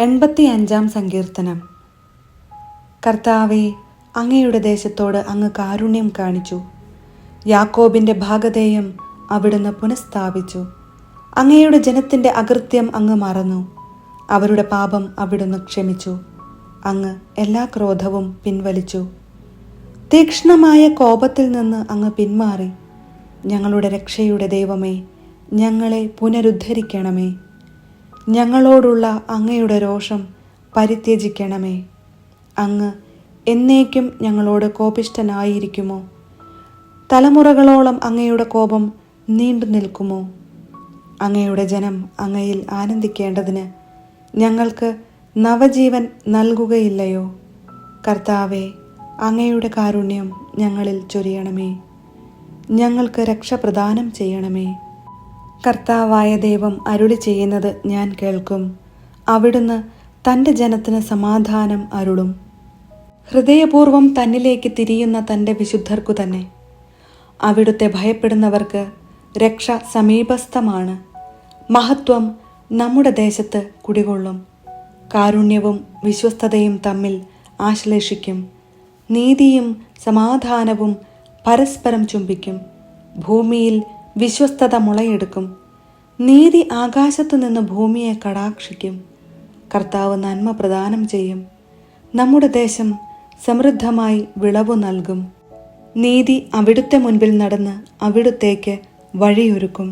85 സങ്കീർത്തനം. കർത്താവേ, അങ്ങയുടെ ദേശത്തോട് അങ്ങ് കാരുണ്യം കാണിച്ചു. യാക്കോബിൻ്റെ ഭാഗധേയം അവിടുന്ന് പുനഃസ്ഥാപിച്ചു. അങ്ങയുടെ ജനത്തിൻ്റെ അകൃത്യം അങ്ങ് മറന്നു. അവരുടെ പാപം അവിടുന്ന് ക്ഷമിച്ചു. അങ്ങ് എല്ലാ ക്രോധവും പിൻവലിച്ചു. തീക്ഷ്ണമായ കോപത്തിൽ നിന്ന് അങ്ങ് പിന്മാറി. ഞങ്ങളുടെ രക്ഷയുടെ ദൈവമേ, ഞങ്ങളെ പുനരുദ്ധരിക്കണമേ. ഞങ്ങളോടുള്ള അങ്ങയുടെ രോഷം പരിത്യജിക്കണമേ. അങ്ങ് എന്നേക്കും ഞങ്ങളോട് കോപിഷ്ഠനായിരിക്കുമോ? തലമുറകളോളം അങ്ങയുടെ കോപം നീണ്ടു നിൽക്കുമോ? അങ്ങയുടെ ജനം അങ്ങയിൽ ആനന്ദിക്കേണ്ടതിന് ഞങ്ങൾക്ക് നവജീവൻ നൽകുകയില്ലയോ? കർത്താവേ, അങ്ങയുടെ കാരുണ്യം ഞങ്ങളിൽ ചൊരിയണമേ. ഞങ്ങൾക്ക് രക്ഷ പ്രദാനം ചെയ്യണമേ. കർത്താവായ ദൈവം അരുളി ചെയ്യുന്നത് ഞാൻ കേൾക്കും. അവിടുന്ന് തൻ്റെ ജനത്തിന് സമാധാനം അരുളും. ഹൃദയപൂർവ്വം തന്നിലേക്ക് തിരിയുന്ന തൻ്റെ വിശുദ്ധർക്കു തന്നെ. അവിടുത്തെ ഭയപ്പെടുന്നവർക്ക് രക്ഷ സമീപസ്ഥമാണ്. മഹത്വം നമ്മുടെ ദേശത്ത് കുടികൊള്ളും. കാരുണ്യവും വിശ്വസ്തതയും തമ്മിൽ ആശ്ലേഷിക്കും. നീതിയും സമാധാനവും പരസ്പരം ചുംബിക്കും. ഭൂമിയിൽ വിശ്വസ്തത മുളയെടുക്കും. നീതി ആകാശത്തു നിന്ന് ഭൂമിയെ കടാക്ഷിക്കും. കർത്താവ് നന്മ പ്രദാനം ചെയ്യും. നമ്മുടെ ദേശം സമൃദ്ധമായി വിളവു നൽകും. നീതി അവിടുത്തെ മുൻപിൽ നടന്ന് അവിടുത്തേക്ക് വഴിയൊരുക്കും.